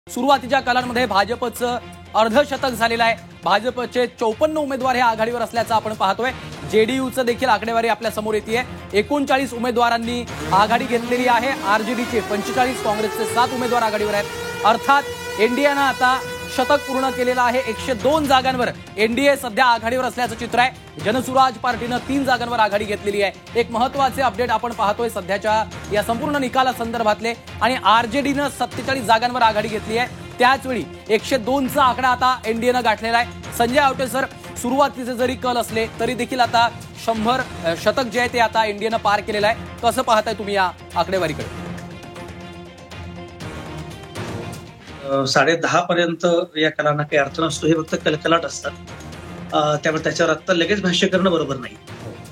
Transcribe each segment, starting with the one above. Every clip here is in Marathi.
सुरुवातीच्या कालांमध्ये भाजपचं अर्धशतक झालेलं आहे. भाजपचे 54 उमेदवार हे आघाडीवर असल्याचं आपण पाहतोय. जेडीयूचं देखील आकडेवारी आपल्या समोर येते. 39 उमेदवारांनी आघाडी घेतलेली आहे. आरजेडीचे 45, काँग्रेसचे 7 उमेदवार आघाडीवर आहेत. अर्थात एनडीएनं आता शतक पूर्ण केलेलं आहे. 102 जागांवर एनडीए सध्या आघाडीवर असल्याचं चित्र आहे. जनसुराज पार्टीनं 3 जागांवर आघाडी घेतलेली आहे. एक महत्त्वाचे अपडेट आपण पाहतोय सध्याच्या या संपूर्ण निकाला संदर्भातले. आणि आरजेडीनं 47 जागांवर आघाडी घेतली आहे. त्याचवेळी 102चा आकडा आता एनडीएनं गाठलेला आहे. संजय आवटे सर, सुरुवातीचे जरी कल असले तरी देखील आता 100 शतक जे आहे ते आता एनडीएनं पार केलेलं आहे. कसं पाहताय तुम्ही या आकडेवारीकडे? 10:30 पर्यंत या कलांना काही अर्थ नसतो. हे फक्त कलकलाट असतात. त्यामुळे त्याच्यावर आता लगेच भाष्य करणं बरोबर नाही.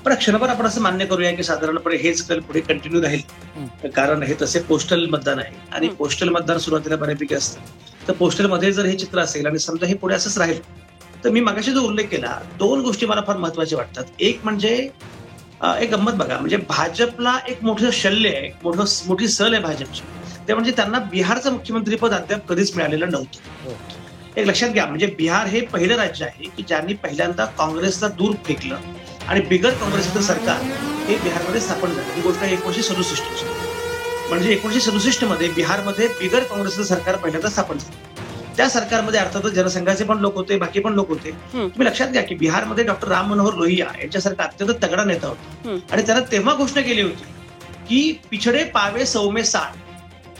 पण क्षणभर आपण असं मान्य करूया की साधारणपणे हेच कल पुढे कंटिन्यू राहील. कारण हे तसे पोस्टल मतदान आहे आणि पोस्टल मतदान सुरुवातीला बऱ्यापैकी असतं. तर पोस्टलमध्ये जर हे चित्र असेल आणि समजा हे पुढे असंच राहील तर मी मगाशी जो उल्लेख केला 2 गोष्टी मला फार महत्वाच्या वाटतात. एक म्हणजे एक गंमत बघा, म्हणजे भाजपला एक मोठं शल्य आहे, मोठी सल आहे भाजपची. ते म्हणजे त्यांना बिहारचं मुख्यमंत्रीपद अद्याप कधीच मिळालेलं नव्हतं. एक लक्षात घ्या, म्हणजे बिहार हे पहिलं राज्य आहे की ज्यांनी पहिल्यांदा काँग्रेसला दूर फेकलं आणि बिगर काँग्रेसचं सरकार हे बिहारमध्ये स्थापन झालं. ही गोष्ट 1967 म्हणजे 1967 मध्ये बिहारमध्ये बिगर काँग्रेसचं सरकार पहिल्यांदा स्थापन झालं. त्या सरकारमध्ये अर्थातच जनसंघाचे पण लोक होते, बाकी पण लोक होते. तुम्ही लक्षात घ्या की बिहारमध्ये डॉक्टर राम मनोहर लोहिया यांच्यासारखा अत्यंत तगडा नेता होता आणि त्यानं तेव्हा घोषणा केली होती की पिछडे पावे 100 में 60,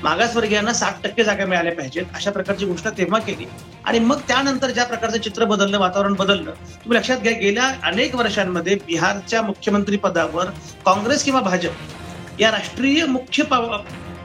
मागासवर्गीयांना 60% जागा मिळाल्या पाहिजेत, अशा प्रकारची घोषणा तेव्हा केली. आणि मग त्यानंतर ज्या प्रकारचं चित्र बदललं, वातावरण बदललं. तुम्ही लक्षात घ्या, गेल्या अनेक वर्षांमध्ये बिहारच्या मुख्यमंत्री पदावर काँग्रेस किंवा भाजप या राष्ट्रीय मुख्य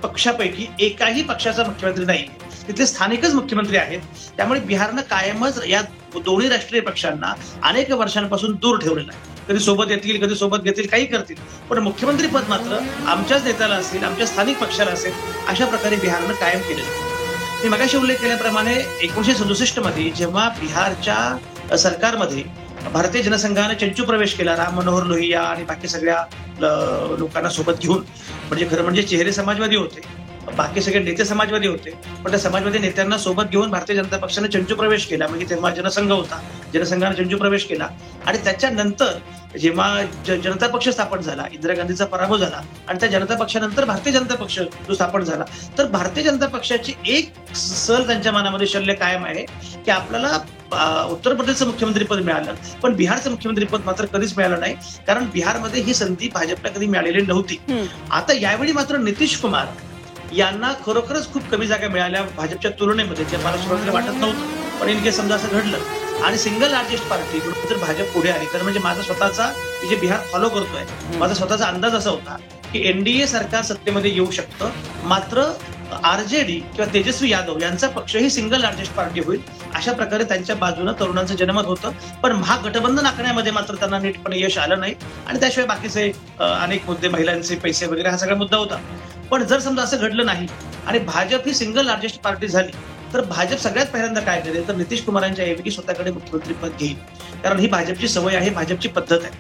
पक्षापैकी एकाही पक्षाचा मुख्यमंत्री नाही. तिथले स्थानिकच मुख्यमंत्री आहेत. त्यामुळे बिहारनं कायमच या दोन्ही राष्ट्रीय पक्षांना अनेक वर्षांपासून दूर ठेवलेलं आहे. कधी सोबत येतील, कधी सोबत घेतील, काही करतील, पण मुख्यमंत्री पद मात्र आमच्याच नेत्याला असेल, आमच्या स्थानिक पक्षाला असेल, अशा प्रकारे बिहारनं कायम केलेलं आहे. मी मगाशी उल्लेख केल्याप्रमाणे 1967 मध्ये जेव्हा बिहारच्या सरकारमध्ये भारतीय जनसंघाने चंचू प्रवेश केला, राम मनोहर लोहिया आणि बाकी सगळ्या लोकांना सोबत घेऊन, म्हणजे खरं म्हणजे चेहरे समाजवादी होते, बाकी सगळे नेते समाजवादी होते, पण त्या समाजवादी नेत्यांना सोबत घेऊन भारतीय जनता पक्षाने चंचू प्रवेश केला. म्हणजे तेव्हा जनसंघ होता, जनसंघाने चंचू प्रवेश केला. आणि त्याच्यानंतर जेव्हा जनता पक्ष स्थापन झाला, इंदिरा गांधीचा पराभव झाला आणि त्या जनता पक्षानंतर भारतीय जनता पक्ष जो स्थापन झाला, तर भारतीय जनता पक्षाची एक सल त्यांच्या मनामध्ये शल्य कायम आहे की आपल्याला उत्तर प्रदेशचं मुख्यमंत्रीपद मिळालं, पण बिहारचं मुख्यमंत्रीपद मात्र कधीच मिळालं नाही. कारण बिहारमध्ये ही संधी भाजपला कधी मिळालेली नव्हती. आता यावेळी मात्र नितीश कुमार यांना खरोखरच खूप कमी जागा मिळाल्या भाजपच्या तुलनेमध्ये, जे मला सुरुवातीला वाटत नव्हतं. पण इनकेस समजा असं घडलं आणि सिंगल लार्जेस्ट पार्टी जर भाजप पुढे आली तर म्हणजे माझा स्वतःचा, जे बिहार फॉलो करतोय, माझा स्वतःचा अंदाज असा होता की एनडीए सरकार सत्तेमध्ये येऊ शकतं, मात्र आरजेडी किंवा तेजस्वी यादव यांचा पक्ष ही सिंगल लार्जेस्ट पार्टी होईल, अशा प्रकारे त्यांच्या बाजूनं तरुणांचं जनमत होतं. पण महागठबंधन आखण्यामध्ये मात्र त्यांना नीटपणे यश आलं नाही. आणि त्याशिवाय बाकीचे अनेक मुद्दे, महिलांचे पैसे वगैरे, हा सगळा मुद्दा होता. पण जर समजा असं घडलं नाही आणि भाजप ही सिंगल लार्जेस्ट पार्टी झाली तर भाजप सगळ्यात पहिल्यांदा काय करेल तर नितीश कुमारांच्या ऐवजी स्वतःकडे मुख्यमंत्रीपद घेईल. कारण ही भाजपची सवय आहे, भाजपची पद्धत आहे.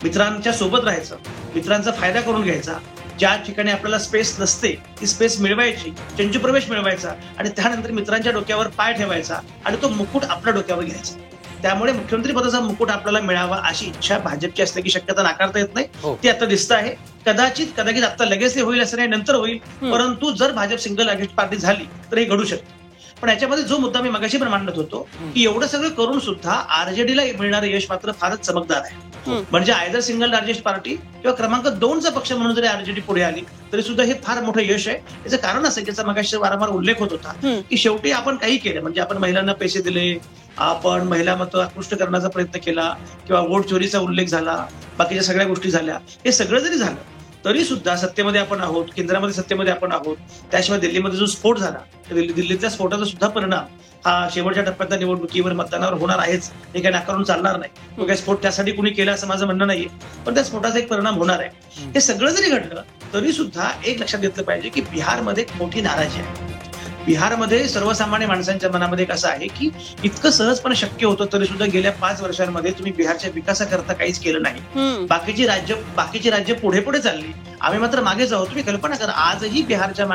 मित्रांच्या सोबत राहायचं, मित्रांचा फायदा करून घ्यायचा, ज्या ठिकाणी आपल्याला स्पेस नसते ती स्पेस मिळवायची, चंचू प्रवेश मिळवायचा आणि त्यानंतर मित्रांच्या डोक्यावर पाय ठेवायचा आणि तो मुकुट आपल्या डोक्यावर घ्यायचा. त्यामुळे मुख्यमंत्री पदाचा मुकुट आपल्याला मिळावा अशी इच्छा भाजपची असण्याची शक्यता नाकारता येत नाही. ती आता दिसत आहे. कदाचित आता लगेच ते होईल असं नाही, नंतर होईल. परंतु जर भाजप सिंगल लार्जेस्ट पार्टी झाली तर हे घडू शकतं. पण याच्यामध्ये जो मुद्दा मी मगाशी पण मांडत होतो की एवढं सगळं करून सुद्धा आरजेडीला मिळणारं यश मात्र फारच चमकदार आहे. म्हणजे आयदर सिंगल लार्जेस्ट पार्टी किंवा क्रमांक 2चा पक्ष म्हणून जरी आरजेडी पुढे आली तरी सुद्धा हे फार मोठं यश आहे. याचं कारण असं की त्याचा मगाशी वारंवार उल्लेख होत होता की शेवटी आपण काही केलं, म्हणजे आपण महिलांना पैसे दिले, आपण महिला मतं आकृष्ट करण्याचा प्रयत्न केला किंवा वोट चोरीचा उल्लेख झाला, बाकीच्या सगळ्या गोष्टी झाल्या. हे सगळं जरी झालं तरी सुद्धा सत्तेमध्ये आपण आहोत, केंद्रामध्ये सत्तेमध्ये आपण आहोत. त्याशिवाय दिल्लीमध्ये जो स्फोट झाला, दिल्लीतल्या स्फोटाचा सुद्धा परिणाम हा शेवटच्या टप्प्यातल्या निवडणुकीवर, मतदानावर होणार आहेच. हे काही नाकारून चालणार नाही. तो काही स्फोट त्यासाठी कुणी केला असं माझं म्हणणं नाहीये, पण त्या स्फोटाचा एक परिणाम होणार आहे. हे सगळं जरी घडलं तरी सुद्धा एक लक्षात घेतलं पाहिजे की बिहारमध्ये एक मोठी नाराजी आहे. बिहारमध्ये सर्वसामान्य माणसांच्या मनामध्ये कसं आहे की इतकं सहजपणे शक्य होतं तरी सुद्धा गेल्या 5 वर्षांमध्ये तुम्ही बिहारच्या विकासाकरता काहीच केलं नाही. बाकीची राज्य पुढे पुढे चालली, आम्ही मात्र मागे जाऊ. तुम्ही कल्पना करा, आजही बिहारच्या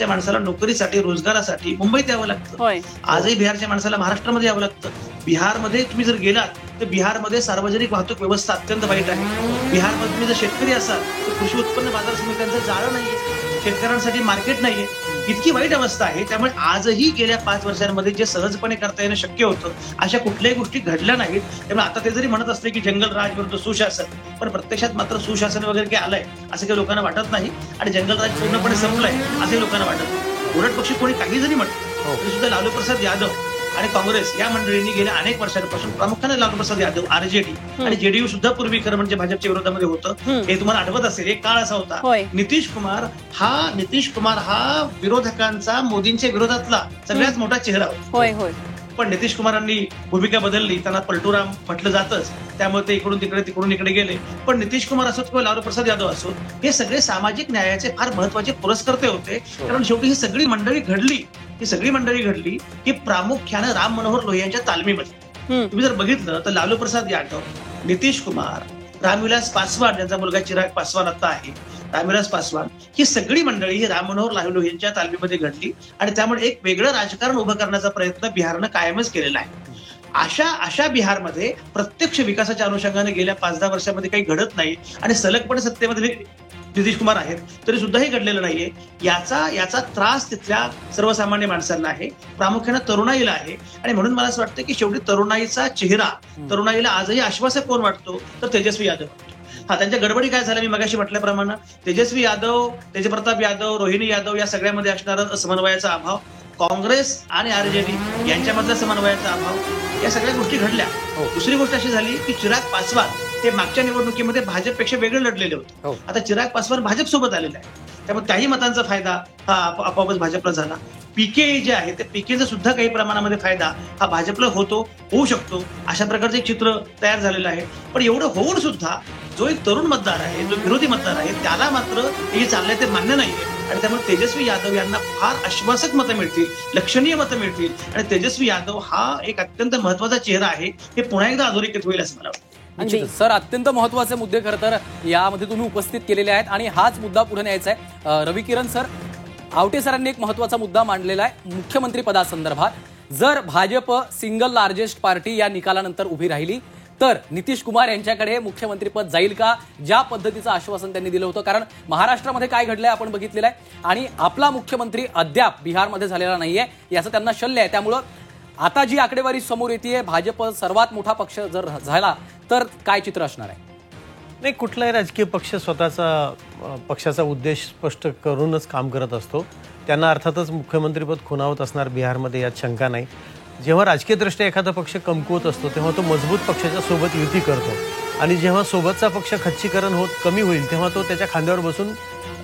माणसाला नोकरीसाठी, रोजगारासाठी मुंबईत यावं लागतं. आजही बिहारच्या माणसाला महाराष्ट्रामध्ये यावं लागतं. बिहारमध्ये तुम्ही जर गेलात तर बिहारमध्ये सार्वजनिक वाहतूक व्यवस्था अत्यंत वाईट आहे. बिहारमध्ये तुम्ही जर शेतकरी असाल तर कृषी उत्पन्न बाजार समित्यांचं जाळं नाहीये, शेतकऱ्यांसाठी मार्केट नाहीये, इतकी वाईट अवस्था आहे. त्यामुळे आजही गेल्या 5 वर्षांमध्ये जे सहजपणे करता येणं शक्य होतं अशा कुठल्याही गोष्टी घडल्या नाहीत. त्यामुळे आता ते जरी म्हणत असले की जंगल राज विरुद्ध सुशासन, पण प्रत्यक्षात मात्र सुशासन वगैरे काही आलंय असं काही लोकांना वाटत नाही आणि जंगलराज पूर्णपणे संपलंय असंही लोकांना वाटत नाही. उलट पक्षी कोणी काही जरी म्हटलं तरी सुद्धा लालू प्रसाद यादव आणि काँग्रेस या मंडळींनी गेल्या अनेक वर्षांपासून, प्रामुख्याने लालू प्रसाद यादव, आरजेडी आणि जेडीयू सुद्धा पूर्वी खरं म्हणजे भाजपच्या विरोधामध्ये होतं. हे तुम्हाला आठवत असेल, एक काळ असा होता नितीश कुमार हा विरोधकांचा मोदींच्या विरोधातला सगळ्यात मोठा चेहरा होता. पण नितीश कुमारांनी भूमिका बदलली, त्यांना पलटूराम म्हटलं जातच, त्यामुळे ते तिकडून इकडे गेले. पण नितीश कुमार असोत किंवा लालू प्रसाद यादव असोत, हे सगळे सामाजिक न्यायाचे फार महत्वाचे पुरस्कर्ते होते. कारण शेवटी ही सगळी मंडळी घडली की प्रामुख्यानं राम मनोहर लोहियांच्या तालमीमध्ये. तुम्ही जर बघितलं तर लालू प्रसाद यादव, नितीश कुमार, रामविलास पासवान, ज्यांचा मुलगा चिराग पासवान आता आहे, रामविलास पासवान, ही सगळी मंडळी ही राम मनोहर लोहियांच्या तालमीमध्ये घडली आणि त्यामुळे एक वेगळं राजकारण उभं करण्याचा प्रयत्न बिहारनं कायमच केलेला आहे. अशा बिहारमध्ये प्रत्यक्ष विकासाच्या अनुषंगाने गेल्या 5-10 वर्षांमध्ये काही घडत नाही आणि सलगपणे सत्तेमध्ये नितीश कुमार आहेत तरी सुद्धा हे घडलेलं नाहीये. याचा त्रास तिथल्या सर्वसामान्य माणसांना आहे, प्रामुख्याने तरुणाईला आहे. आणि म्हणून मला असं वाटतं की शेवटी तरुणाईचा चेहरा, तरुणाईला आजही आश्वासक कोण वाटतो तर तेजस्वी यादव. त्यांच्या गडबडी काय झाल्या, मी मगाशी म्हटल्याप्रमाणे तेजस्वी यादव, तेजप्रताप यादव, रोहिणी यादव या सगळ्यामध्ये असणारा समन्वयाचा अभाव, काँग्रेस आणि आरजेडी यांच्यामधला समन्वयाचा अभाव, या सगळ्या गोष्टी घडल्या. दुसरी गोष्ट अशी झाली की चिराग पासवान हे मागच्या निवडणुकीमध्ये भाजपपेक्षा वेगळे लढलेले होते. आता चिराग पासवान भाजप सोबत आलेले आहे, त्यामुळे त्याही मतांचा फायदा हा आपोआपच भाजपला झाला. पीके जे आहे ते पीकेचा सुद्धा काही प्रमाणामध्ये फायदा हा भाजपला होऊ शकतो. अशा प्रकारचं एक चित्र तयार झालेलं आहे. पण एवढं होऊन सुद्धा जो एक तरुण मतदार आहे, जो विरोधी मतदार आहे, त्याला मात्र हे चाललंय ते मान्य नाहीये. आणि त्यामुळे तेजस्वी यादव यांना फार आश्वासक मतं मिळतील, लक्षणीय मतं मिळतील आणि तेजस्वी यादव हा एक अत्यंत महत्वाचा चेहरा आहे, हे पुन्हा एकदा अधोरेखित होईल असं मला वाटतं. सर, अत्यंत महत्वाचे मुद्दे खरं तर यामध्ये तुम्ही उपस्थित केलेले आहेत आणि हाच मुद्दा पुढे न्यायचा आहे. रवी किरण सर, आवटे सरांनी एक महत्वाचा मुद्दा मांडलेला आहे मुख्यमंत्री पदासंदर्भात. जर भाजप सिंगल लार्जेस्ट पार्टी या निकालानंतर उभी राहिली तर नितीश कुमार यांच्याकडे मुख्यमंत्रीपद जाईल का, ज्या पद्धतीचं आश्वासन त्यांनी दिलं होतं. कारण महाराष्ट्रामध्ये काय घडलंय आपण बघितलेलं आहे आणि आपला मुख्यमंत्री अद्याप बिहारमध्ये झालेला नाहीये याचं त्यांना शल्य आहे. त्यामुळं आता जी आकडेवारी समोर येते, भाजप सर्वात मोठा पक्ष जर झाला तर काय चित्र असणार आहे? नाही, कुठलाही राजकीय पक्ष पक्षाचा उद्देश स्पष्ट करूनच काम करत असतो. त्यांना अर्थातच मुख्यमंत्रीपद खुणावत असणार बिहारमध्ये, यात शंका नाही. जेव्हा राजकीयदृष्ट्या एखादा पक्ष कमकुवत असतो तेव्हा तो मजबूत पक्षाच्या सोबत युती करतो आणि जेव्हा सोबतचा पक्ष खच्चीकरण होत कमी होईल तेव्हा तो त्याच्या खांद्यावर बसून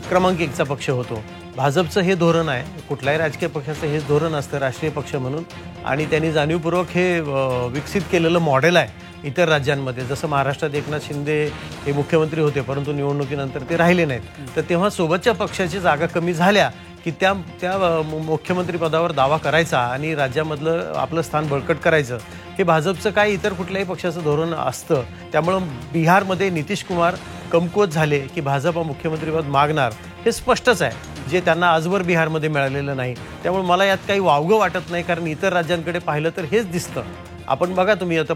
क्रमांक 1चा पक्ष होतो. भाजपचं हे धोरण आहे, कुठल्याही राजकीय पक्षाचं हेच धोरण असतं राष्ट्रीय पक्ष म्हणून. आणि त्यांनी जाणीवपूर्वक हे विकसित केलेलं मॉडेल आहे इतर राज्यांमध्ये. जसं महाराष्ट्रात एकनाथ शिंदे हे मुख्यमंत्री होते परंतु निवडणुकीनंतर ते राहिले नाहीत, तर तेव्हा सोबतच्या पक्षाची जागा कमी झाल्या की त्या मुख्यमंत्री पदावर दावा करायचा आणि राज्यामधलं आपलं स्थान बळकट करायचं, हे भाजपचं काय इतर कुठल्याही पक्षाचं धोरण असतं. त्यामुळं बिहारमध्ये नितीश कुमार कमकुवत झाले की भाजप मुख्यमंत्रीपद मागणार हे स्पष्टच आहे, जे त्यांना आजवर बिहारमध्ये मिळालेलं नाही. त्यामुळे मला यात काही वावगं वाटत नाही, कारण इतर राज्यांकडे पाहिलं तर हेच दिसतं. आपण बघा, तुम्ही आता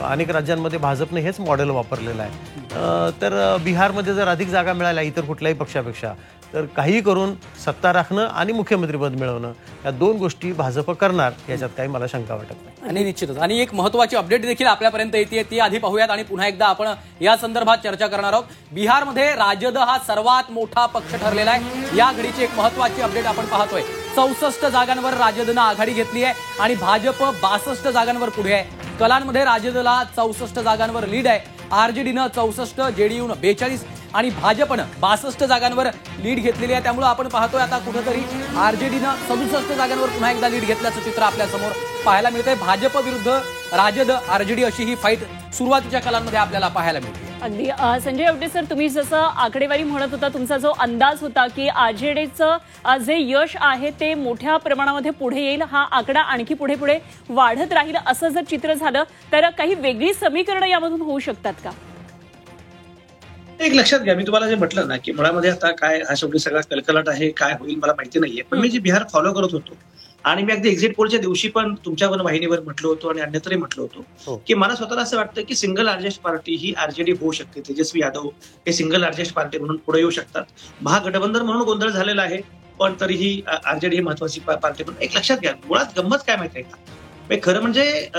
अनेक राज्यांमध्ये भाजपने हेच मॉडेल वापरलेलं आहे. तर बिहारमध्ये जर अधिक जागा मिळाल्या इतर कुठल्याही पक्षापेक्षा तर काही करून सत्ता राखणं आणि मुख्यमंत्रीपद मिळवणं या 2 गोष्टी भाजप करणार, याच्यात काही मला शंका वाटत नाही. आणि निश्चितच आणि एक महत्वाची अपडेट देखील आपल्यापर्यंत येते, ती आधी पाहूयात आणि पुन्हा एकदा आपण या संदर्भात चर्चा करणार आहोत. बिहारमध्ये राजद हा सर्वात मोठा पक्ष ठरलेला आहे. या घडीची एक महत्वाची अपडेट आपण पाहतोय. 64 जागांवर राजदनं आघाडी घेतली आहे आणि भाजप 62 जागांवर पुढे आहे. कलांमध्ये राजदला 64 जागांवर लीड आहे, आरजेडीनं 64, जेडीयूनं 42 आणि भाजपनं 62 जागांवर लीड घेतलेली आहे. त्यामुळे आपण पाहतोय आता कुठेतरी आरजेडीनं 67 जागांवर पुन्हा एकदा लीड घेतल्याचं चित्र आपल्या समोर पाहायला मिळतंय. भाजप विरुद्ध राजद, आरजेडी अशी ही फाईट सुरुवातीच्या कालांमध्ये आपल्याला पाहायला मिळते. अगदी संजय आवटे सर, तुम्ही जसं आकडेवारी म्हणत होता, तुमचा जो अंदाज होता की आरजेडीचं जे यश आहे ते मोठ्या प्रमाणामध्ये पुढे येईल, हा आकडा आणखी पुढे पुढे वाढत राहील, असं जर चित्र झालं तर काही वेगळी समीकरणं यामधून होऊ शकतात का? एक लक्षात घ्या, मी तुम्हाला जे म्हटलं ना की मुळामध्ये आता काय हा शेवटी सगळा कलकलाट आहे, काय होईल मला माहिती नाहीये, पण मी जे बिहार फॉलो करत होतो आणि मी अगदी एक्झिट पोलच्या दिवशी पण तुमच्यावर वाहिनीवर म्हटलं होतो आणि अन्यत्रही म्हटलं होतो की मला स्वतःला असं वाटतं की सिंगल लार्जेस्ट पार्टी ही आरजेडी होऊ शकते. तेजस्वी यादव हे सिंगल लार्जेस्ट पार्टी म्हणून पुढे येऊ शकतात. महागठबंधन म्हणून गोंधळ झालेला आहे, पण तरीही आरजेडी ही महत्वाची पार्टी म्हणून एक लक्षात घ्या. मुळात गंमत काय माहिती आहे का, खरं म्हणजे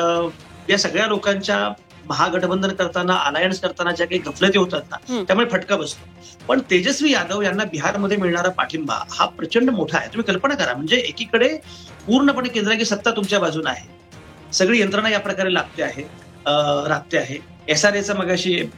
या सगळ्या लोकांच्या महागठबंधन करताना, अलायन्स करताना ज्या काही गफलती होतात ना, त्यामुळे फटका बसतो. पण तेजस्वी यादव यांना बिहारमध्ये मिळणारा पाठिंबा हा प्रचंड मोठा आहे. तुम्ही कल्पना करा, म्हणजे एकीकडे पूर्णपणे केंद्राची सत्ता तुमच्या बाजूने आहे, सगळी यंत्रणा या प्रकारे राबते आहे. एसआरचा मगाशी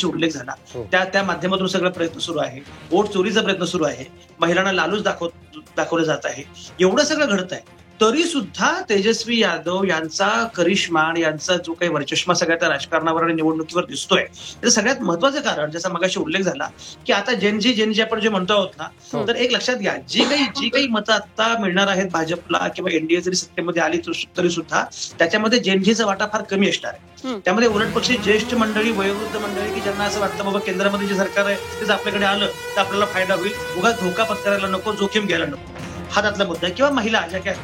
उल्लेख झाला, त्या माध्यमातून सगळं प्रयत्न सुरू आहे. वोट चोरीचा प्रयत्न सुरू आहे, महिलांना लालूच दाखवलं जात आहे. एवढं सगळं घडत आहे, तरी सुद्धा तेजस्वी यादव यांचा करिश्मा आणि यांचा जो काही वर्चस्मा सगळ्या त्या राजकारणावर आणि निवडणुकीवर दिसतोय, त्याचं सगळ्यात महत्वाचं कारण ज्याचा मगाशी उल्लेख झाला की आता जेनजी आपण जे म्हणतो आहोत ना, तर एक लक्षात घ्या, जी काही मतं आता मिळणार आहेत भाजपला किंवा एनडीए जरी सत्तेमध्ये आली तरी सुद्धा त्याच्यामध्ये जेनजीचा वाटा फार कमी असणार आहे. त्यामध्ये उलट पक्षी ज्येष्ठ मंडळी, वयोवृद्ध मंडळी की ज्यांना असं वाटतं बाबा केंद्रामध्ये जे सरकार आहे तेच आपल्याकडे आलं तर आपल्याला फायदा होईल, उगाच धोका पत्करायला नको, जोखीम घ्यायला नको, हा त्यातला मुद्दा आहे. किंवा महिला ज्या काय,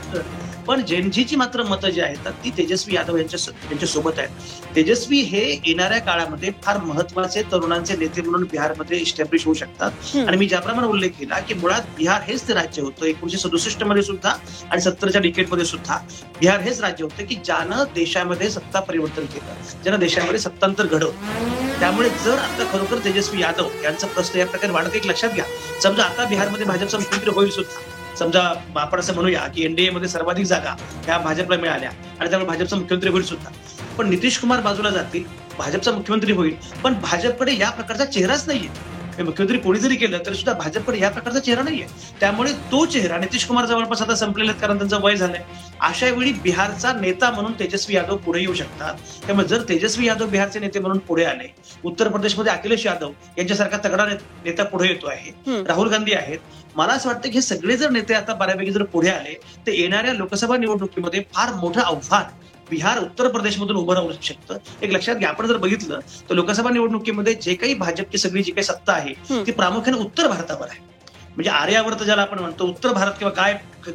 पण जेनजीची मात्र मतं जी आहेत ती तेजस्वी यादव यांच्या सोबत आहेत. तेजस्वी हे येणाऱ्या काळामध्ये फार महत्वाचे तरुणांचे नेते म्हणून बिहारमध्ये इस्टॅब्लिश होऊ शकतात. आणि मी ज्याप्रमाणे उल्लेख केला की मुळात बिहार हेच ते राज्य होतं 1967 मध्ये सुद्धा आणि 70च्या डिकेडमध्ये सुद्धा बिहार हेच राज्य होतं की ज्यानं देशामध्ये सत्ता परिवर्तन केलं, ज्यानं देशामध्ये सत्तांतर घडवलं. त्यामुळे जर आता खरोखर तेजस्वी यादव यांचं प्रश्न या प्रकारे वाढत, एक लक्षात घ्या, समजा आता बिहारमध्ये भाजपचा मुख्यमंत्री होईल सुद्धा, समजा आपण असं म्हणूया की एनडीए मध्ये सर्वाधिक जागा ह्या भाजपला मिळाल्या आणि त्यामुळे भाजपचा मुख्यमंत्री होईल सुद्धा, पण नितीश कुमार बाजूला जातील, भाजपचा मुख्यमंत्री होईल, पण भाजपकडे या प्रकारचा चेहराच नाहीये. मुख्यमंत्री कोणी जरी केलं तरी सुद्धा भाजपकडे या प्रकारचा चेहरा नाहीये. त्यामुळे तो चेहरा नितीश कुमार जवळपास आता संपलेला आहेत, कारण त्यांचं वय झालंय. अशा वेळी बिहारचा नेता म्हणून तेजस्वी यादव पुढे येऊ शकतात. त्यामुळे जर तेजस्वी यादव बिहारचे नेते म्हणून पुढे आले, उत्तर प्रदेशमध्ये अखिलेश यादव यांच्यासारखा तगडा नेता पुढे येतो आहे, राहुल गांधी आहेत, मला असं वाटतं की हे सगळे जर नेते आता बऱ्यापैकी जर पुढे आले तर येणाऱ्या लोकसभा निवडणुकीमध्ये फार मोठं आव्हान बिहार उत्तर प्रदेशमधून उभं राहू शकतं. एक लक्षात घ्या, आपण जर बघितलं तर लोकसभा निवडणुकीमध्ये जे काही भाजपची सगळी जी काही सत्ता आहे ती प्रामुख्याने उत्तर भारतावर आहे. म्हणजे आर्यावर्त ज्याला आपण म्हणतो, उत्तर भारत किंवा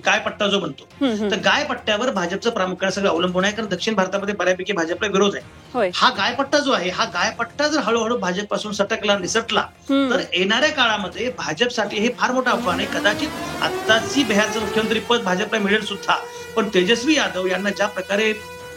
गाय पट्टा जो म्हणतो, तर गाय पट्ट्यावर भाजपचं प्रामुख्याने सगळं अवलंबून आहे, कारण दक्षिण भारतामध्ये बऱ्यापैकी भाजपला विरोध आहे. हा गायपट्टा जो आहे, हा गायपट्टा जर हळूहळू भाजपपासून सटकला, निसटला, तर येणाऱ्या काळामध्ये भाजपसाठी हे फार मोठं आव्हान आहे. कदाचित आत्ताची बिहारचं मुख्यमंत्री पद भाजपला मिळेल सुद्धा, पण तेजस्वी यादव यांना ज्या प्रकारे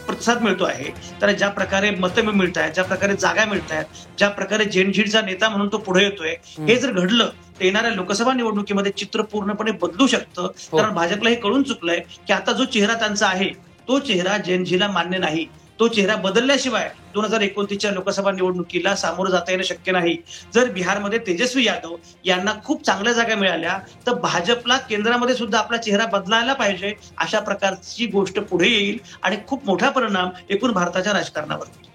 प्रतिसाद मिळतो आहे, तर ज्या प्रकारे मतं मिळत आहेत, ज्या प्रकारे जागा मिळत आहेत, ज्या प्रकारे जेनझीडचा नेता म्हणून तो पुढे येतोय, हे जर घडलं तर येणाऱ्या लोकसभा निवडणुकीमध्ये चित्र पूर्णपणे बदलू शकतं. कारण भाजपला हे कळून चुकलंय की आता जो चेहरा त्यांचा आहे तो चेहरा जेनझीला मान्य नाही. तो चेहरा बदलल्याशिवाय 2029च्या लोकसभा निवडणुकीला सामोरं जाता येणं शक्य नाही. जर बिहारमध्ये तेजस्वी यादव यांना खूप चांगल्या जागा मिळाल्या तर भाजपला केंद्रामध्ये सुद्धा आपला चेहरा बदलायला पाहिजे, अशा प्रकारची गोष्ट पुढे येईल आणि खूप मोठा परिणाम एकूण भारताच्या राजकारणावर होईल.